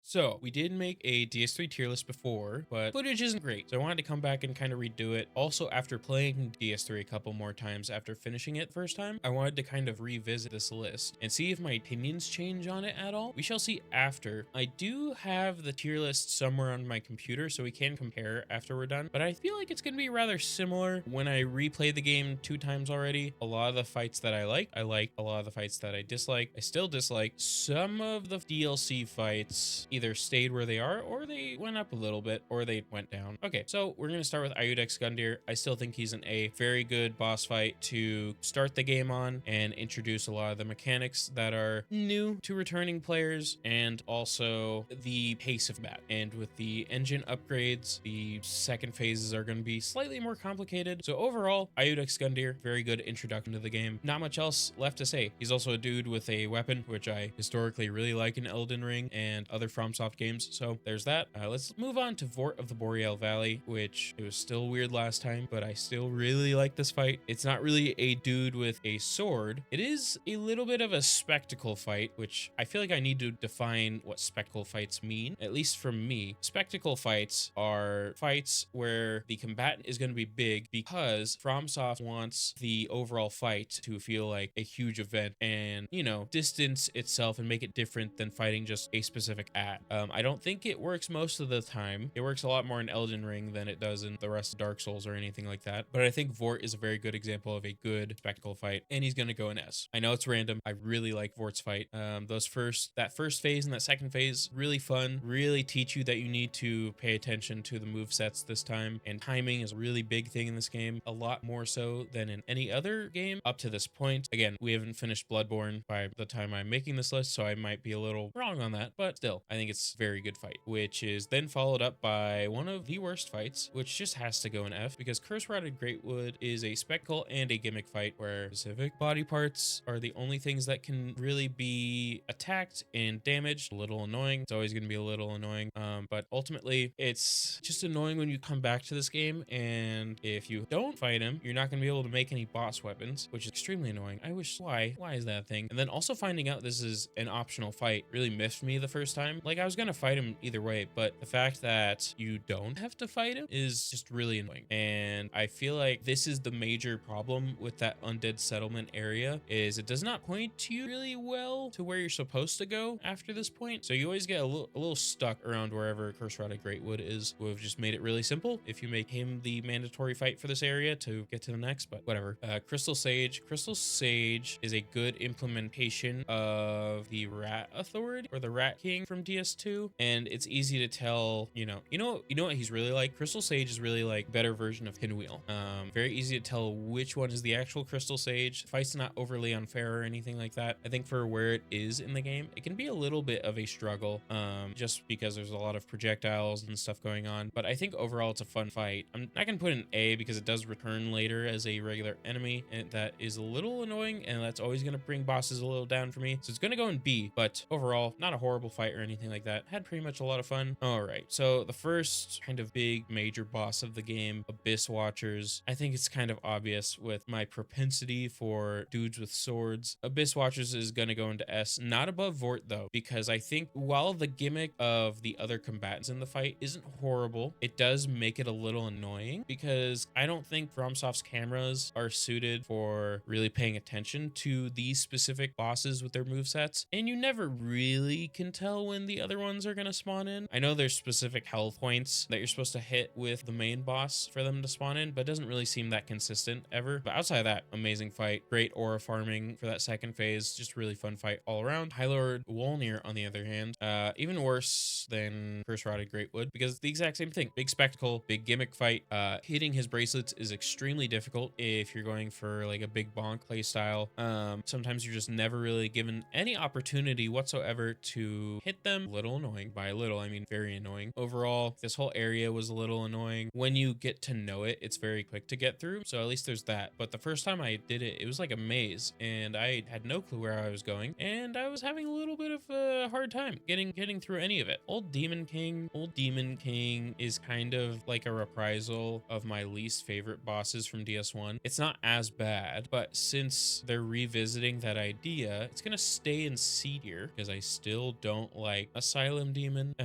So we did make a DS3 tier list before, but footage isn't great. So I wanted to come back and kind of redo it. Also, after playing DS3 a couple more times after finishing it first time, I wanted to kind of revisit this list and see if my opinions change on it at all. We shall see after. I do have the tier list somewhere on my computer, so we can compare after we're done, but I feel like it's going to be rather similar. When I replay the game 2 times already, a lot of the fights that I like. A lot of the fights that I dislike. I still dislike. Some of the DLC fights either stayed where they are, or they went up a little bit, or they went down. Okay, so we're gonna start with Iudex Gundyr. I still think he's an A. Very good boss fight to start the game on and introduce a lot of the mechanics that are new to returning players, and also the pace of combat. And with the engine upgrades, the second phases are going to be slightly more complicated. So overall, Iudex Gundyr, very good introduction to the game. Not much else left to say. He's also a dude with a weapon, which I historically really like in Elden Ring and other FromSoft games. So there's that. Let's move on to Vort of the Boreal Valley, which it was still weird last time, but I still really like this fight. It's not really a dude with a sword. It is a little bit of a spectacle fight, which I feel like I need to define what spectacle fights mean, at least for me. Spectacle fights are fights where the combatant is going to be big because FromSoft wants the overall fight to feel like a huge event and, you know, distance itself and make it different than fighting just a specific at. I don't think it works most of the time. It works a lot more in Elden Ring than it does in the rest of Dark Souls or anything like that. But I think Vort is a very good example of a good spectacle fight, and he's going to go in S. I know it's random. I really like Vort's fight. That first phase and that second phase, really fun, really teach you that you need to pay attention to the move sets this time. And timing is a really big thing in this game, a lot more so than in any other game up to this point. Again, we haven't finished Bloodborne by the time I'm making this list, so I might be a little wrong on that, but still, I think it's a very good fight, which is then followed up by one of the worst fights, which just has to go in F, because Curse Rotted Greatwood is a spectacle and a gimmick fight where specific body parts are the only things that can really be attacked and damaged. A little annoying. It's always going to be a little annoying, but ultimately, it's just annoying when you come back to this game, and if you don't fight him, you're not going to be able to make any boss weapons, which is extremely annoying. I wish, why is that a thing? And then also finding out this is an optional fight really miffed me the first time. Like, I was going to fight him either way, but the fact that you don't have to fight him is just really annoying. And I feel like this is the major problem with that Undead Settlement area, is it does not point you really well to where you're supposed to go after this point. So you always get a little stuck around wherever Curse Rotted Greatwood is. We've just made it really simple if you make him the mandatory fight for this area to get to the next, but whatever. Crystal Sage. Crystal Sage is a good implementation of the Rat Authority or the Rat King from DS2, and it's easy to tell, you know what he's really like. Crystal Sage is really like better version of Pinwheel. Very easy to tell which one is the actual Crystal Sage. The fight's not overly unfair or anything like that. I think for where it is in the game, it can be a little bit of a struggle, just because there's a lot of projectiles and stuff going on. But I think overall it's a fun fight. I'm not gonna put an A because it does return later as a regular enemy, and that is a little annoying, and that's always gonna bring bosses a little down for me. So it's gonna go in B, but overall, not a horrible fight or anything like that. Had pretty much a lot of fun. All right, so the first kind of big major boss of the game, Abyss Watchers. I think it's kind of obvious with my propensity for dudes with swords. Abyss Watchers is gonna go into S, not above Vort though, because I think while the gimmick of the other combatants in the fight isn't horrible, it does make it a little annoying because I don't think FromSoft's cameras are suited for really paying attention to these specific bosses with their movesets, and you never really can tell when the other ones are gonna spawn in. I know there's specific health points that you're supposed to hit with the main boss for them to spawn in, but it doesn't really seem that consistent ever. But outside of that, amazing fight, great aura farming for that second phase, just really fun fight all around. High Lord Wolnir, on the other hand, even worse than Curse Rotted Greatwood because it's the exact same thing. Big spectacle, big gimmick fight. Hitting his bracelets is extremely difficult if you're going for like a big bonk play style. Sometimes you're just never really given any opportunity whatsoever to hit them. A little annoying. By little, I mean very annoying. Overall, this whole area was a little annoying. When you get to know it, it's very quick to get through. So at least there's that. But the first time I did it, it was like a maze and I had no clue where I was going. And I was having a little bit of a hard time getting through any of it. Old Demon King is kind of like a reprisal of my least favorite bosses from DS1. It's not as bad, but since they're revisiting that idea, it's gonna stay in C tier because I still don't like Asylum Demon.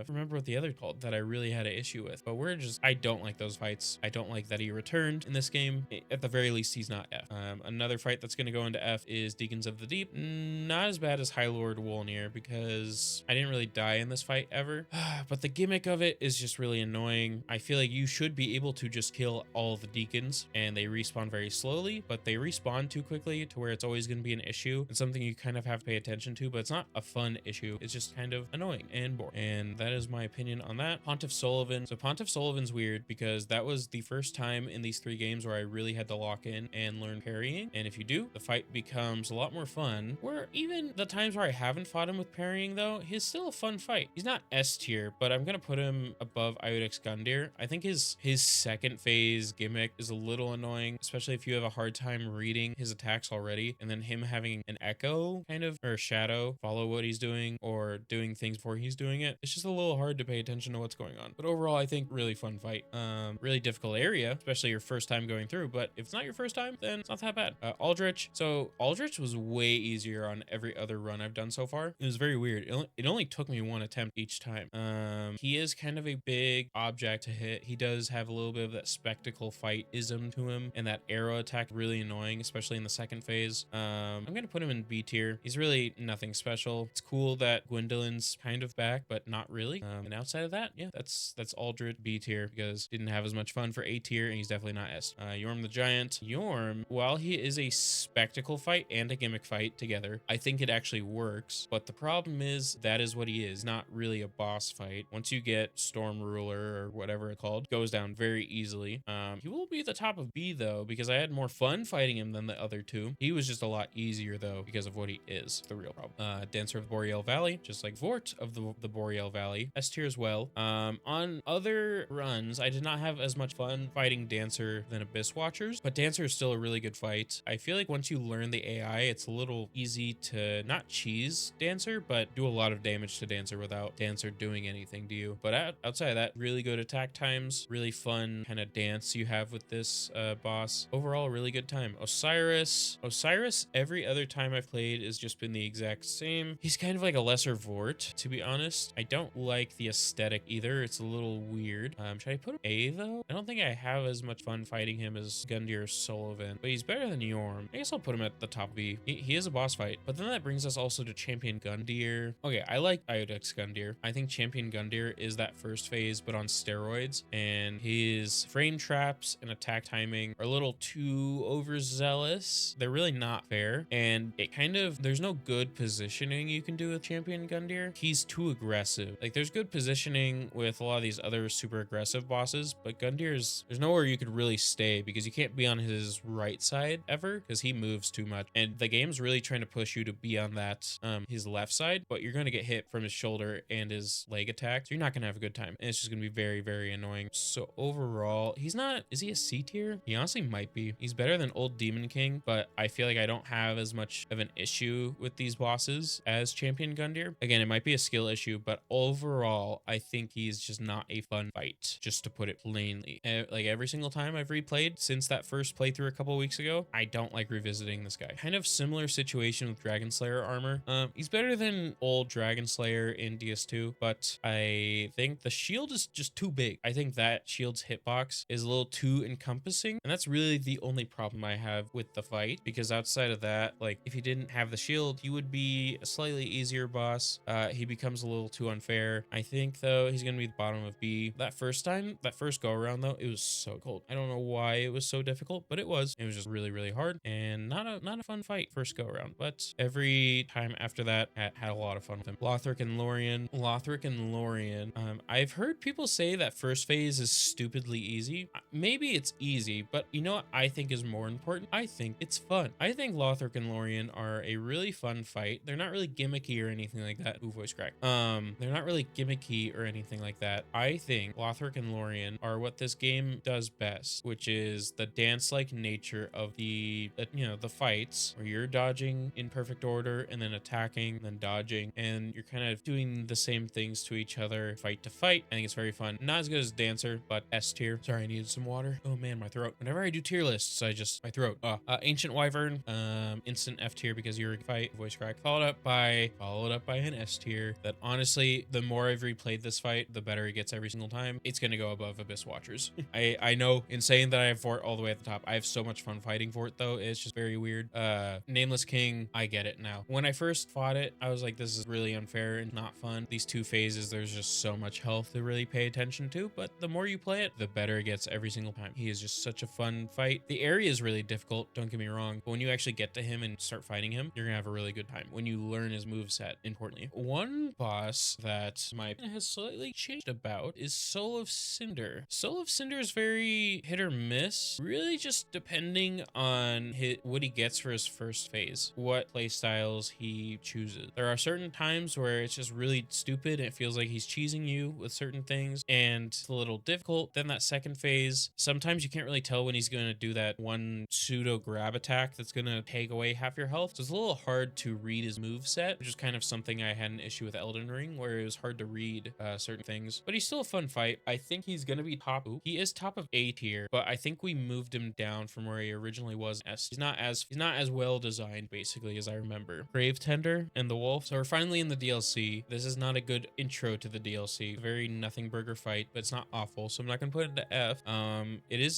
Remember what the other called that I really had an issue with, but I don't like those fights. I don't like that he returned in this game. At the very least, he's not F. Another fight that's going to go into F is Deacons of the Deep. Not as bad as High Lord Wolnir because I didn't really die in this fight ever, but the gimmick of it is just really annoying. I feel like you should be able to just kill all the deacons and they respawn very slowly, but they respawn too quickly to where it's always going to be an issue and something you kind of have to pay attention to, but it's not a fun issue. It's just kind of annoying and boring. And that is my opinion on that. Pontiff Sullivan. So Pontiff Sullivan's weird because that was the first time in these 3 games where I really had to lock in and learn parrying. And if you do, the fight becomes a lot more fun. Where even the times where I haven't fought him with parrying though, he's still a fun fight. He's not S tier, but I'm going to put him above Iodex Gundyr. I think his second phase gimmick is a little annoying, especially if you have a hard time reading his attacks already, and then him having an echo kind of, or a shadow, follow what he's doing or doing things before he's doing it. It's just a little hard to pay attention to what's going on. But overall, I think really fun fight. Really difficult area, especially your first time going through, but if it's not your first time, then it's not that bad. Aldrich. So Aldrich was way easier on every other run I've done so far. It was very weird. It only took me 1 attempt each time. He is kind of a big object to hit. He does have a little bit of that spectacle fight-ism to him, and that arrow attack really annoying, especially in the second phase. I'm gonna put him in B tier. He's really nothing special. It's cool that Gwendolyn's kind of back, but not really. And outside of that, yeah, that's Aldrich B tier because didn't have as much fun for A tier, and he's definitely not S. Yorm the Giant. Yorm, while he is a spectacle fight and a gimmick fight together, I think it actually works, but the problem is that is what he is, not really a boss fight. Once you get Storm Ruler or whatever it's called, goes down very easily. He will be at the top of B though, because I had more fun fighting him than the other 2. He was just a lot easier though, because of what he is, the real problem. Dancer of the Boreal Valley, just like Vort of the Boreal Valley, S tier as well. On other runs, I did not have as much fun fighting Dancer than Abyss Watchers, but Dancer is still a really good fight. I feel like once you learn the AI, it's a little easy to not cheese Dancer, but do a lot of damage to Dancer without Dancer doing anything to you. But outside of that, really good attack times, really fun kind of dance you have with this boss. Overall, really good time. Osiris, every other time I've played has just been the exact same. He's kind of like a lesser Vort, to be honest. I don't like the aesthetic either. It's a little weird. Should I put him A though? I don't think I have as much fun fighting him as Gundyr or Sullivan, but he's better than Yorm. I guess I'll put him at the top B. He is a boss fight, but then that brings us also to Champion Gundyr. Okay, I like Iodex Gundyr. I think Champion Gundyr is that first phase, but on steroids, and his frame traps and attack timing are a little too overzealous. They're really not fair, and it kind of, there's no good positioning you can do with Champion Gundyr. He's too aggressive. Like, there's good positioning with a lot of these other super aggressive bosses, but Gundyr's, there's nowhere you could really stay because you can't be on his right side ever because he moves too much, and the game's really trying to push you to be on that his left side, but you're going to get hit from his shoulder and his leg attack, so you're not going to have a good time, and it's just going to be very, very annoying. So overall, he's not, is he a C tier? He honestly might be. He's better than Old Demon King, but I feel like I don't have as much of an issue with these bosses as Champion Gundyr. Again, it might be a skill issue, but overall, I think he's just not a fun fight, just to put it plainly. Like every single time I've replayed since that first playthrough a couple weeks ago, I don't like revisiting this guy. Kind of similar situation with Dragon Slayer armor. He's better than old Dragon Slayer in DS2, but I think the shield is just too big. I think that shield's hitbox is a little too encompassing, and that's really the only problem I have with the fight, because outside of that, like if he didn't have the shield, he would be a slightly easier boss. He becomes a little too unfair. I think though he's gonna be the bottom of B. That first go around though, it was so cold. I don't know why it was so difficult, but it was just really, really hard and not a fun fight first go around, but every time after that had a lot of fun with him. Lothric and Lorien. I've heard people say that first phase is stupidly easy. Maybe it's easy, but you know what I think is more important? I think it's fun. I think Lothric and Lorien are a really fun fight. They're not really gimmicky or anything like that. Ooh, voice crack. They're not really gimmicky or anything like that. I think Lothric and Lorien are what this game does best, which is the dance-like nature of the fights where you're dodging in perfect order and then attacking, then dodging, and you're kind of doing the same things to each other, fight to fight. I think it's very fun. Not as good as Dancer, but S tier. Sorry, I needed some water. Oh man, my throat. Whenever I do tier lists, my throat. Ancient Wyvern, instant F tier because you're fight, voice crack. Followed up by an S S tier that honestly, the more I've replayed this fight, the better it gets every single time. It's going to go above Abyss Watchers. I know in saying that I have Fort all the way at the top, I have so much fun fighting Fort though. It's just very weird. Nameless King, I get it now. When I first fought it, I was like, this is really unfair and not fun. These two phases, there's just so much health to really pay attention to, but the more you play it, the better it gets every single time. He is just such a fun fight. The area is really difficult, don't get me wrong, but when you actually get to him and start fighting him, you're gonna have a really good time when you learn his moveset, importantly. One boss that my opinion has slightly changed about is Soul of Cinder. Soul of Cinder is very hit or miss, really just depending on what he gets for his first phase, what play styles he chooses. There are certain times where it's just really stupid and it feels like he's cheesing you with certain things and it's a little difficult. Then that second phase, sometimes you can't really tell when he's going to do that one pseudo grab attack that's going to take away half your health. So it's a little hard to read his move set, which is kind of something I had an issue with Elden Ring, where it was hard to read certain things. But he's still a fun fight. I think he's going to be top. He is top of A tier, but I think we moved him down from where he originally was. He's not as well designed basically as I remember. Grave Tender and the Wolf. So we're finally in the DLC. This is not a good intro to the DLC. Very nothing burger fight, but it's not awful, so I'm not gonna put it into F. It is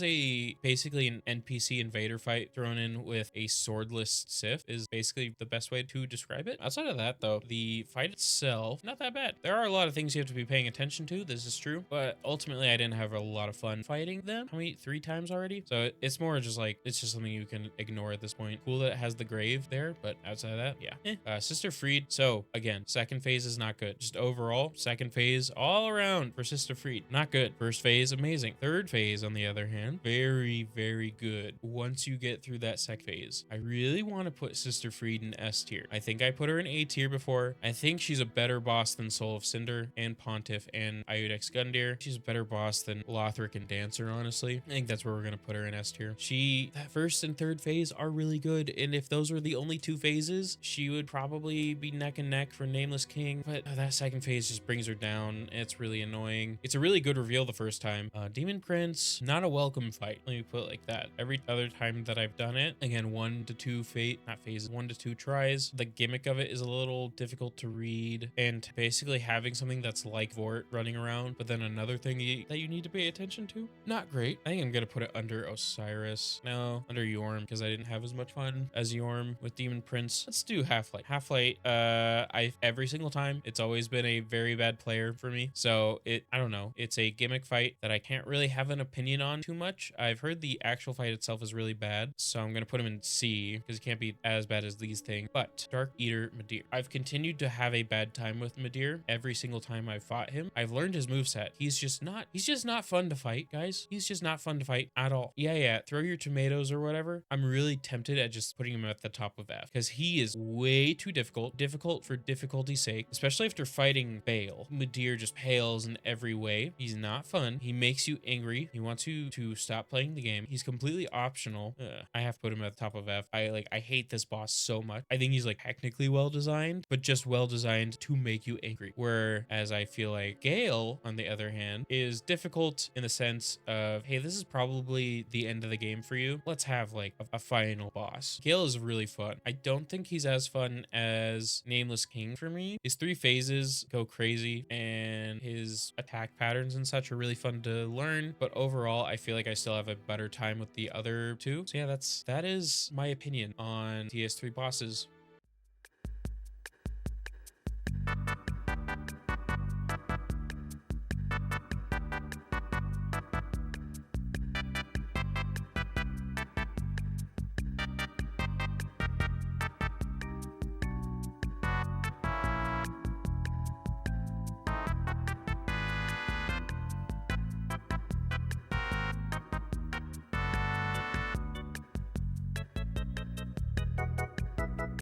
basically an NPC invader fight thrown in with a swordless Sif is basically the best way to describe it. Outside of that though, the fight itself, not that bad. There are a lot of things you have to be paying attention to, this is true, but ultimately I didn't have a lot of fun fighting them. How many? 3 times already? So it's more just like, it's just something you can ignore at this point. Cool that it has the grave there, but outside of that, yeah. Sister Fried. So again, second phase is not good. Just overall, second phase all around for Sister Fried, not good. First phase, amazing. Third phase, on the other hand, very, very good. Once you get through that second phase, I really want to put Sister Fried in S tier. I think I put her in A tier before. I think she's a better boss than Soul of Cinder and Pontiff and Iudex Gundyr. She's a better boss than Lothric and Dancer, honestly. I think that's where we're going to put her in S tier. That first and third phase are really good, and if those were the only 2 phases, she would probably be neck and neck for Nameless King, but that second phase just brings her down. It's really annoying. It's a really good reveal the first time. Demon Prince, not a welcome fight. Let me put it like that. Every other time that I've done it, again, 1 to 2 1 to 2 tries. The gimmick of it is a little difficult to read, and basically having something that's like Vort running around, but then another thing that you need to pay attention to, not great. I think I'm gonna put it under Osiris. No, under Yorm, because I didn't have as much fun as Yorm with Demon Prince. Let's do Half-Light. Half-Light, every single time, it's always been a very bad player for me. So I don't know. It's a gimmick fight that I can't really have an opinion on too much. I've heard the actual fight itself is really bad, so I'm gonna put him in C because he can't be as bad as these things. But Dark Eater Midir. I've continued to have a bad time with Midir every single time I've fought him. I've learned his moveset. He's just not fun to fight, guys. He's just not fun to fight at all. Yeah, throw your tomatoes or whatever. I'm really tempted at just putting him at the top of F because he is way too difficult for difficulty's sake, especially after fighting Bale. Midir just pales in every way. He's not fun. He makes you angry. He wants you to stop playing the game. He's completely optional. I have to put him at the top of F. I hate this boss so much. I think he's like technically well designed, but just well designed to make you angry. Whereas I feel like Gale, on the other hand, is difficult in the sense of, hey, this is probably the end of the game for you. Let's have like a final boss. Gale is really fun. I don't think he's as fun as Nameless King for me. His 3 phases go crazy and his attack patterns and such are really fun to learn, but overall I feel like I still have a better time with the other 2. So yeah, that is my opinion on TS3 bosses.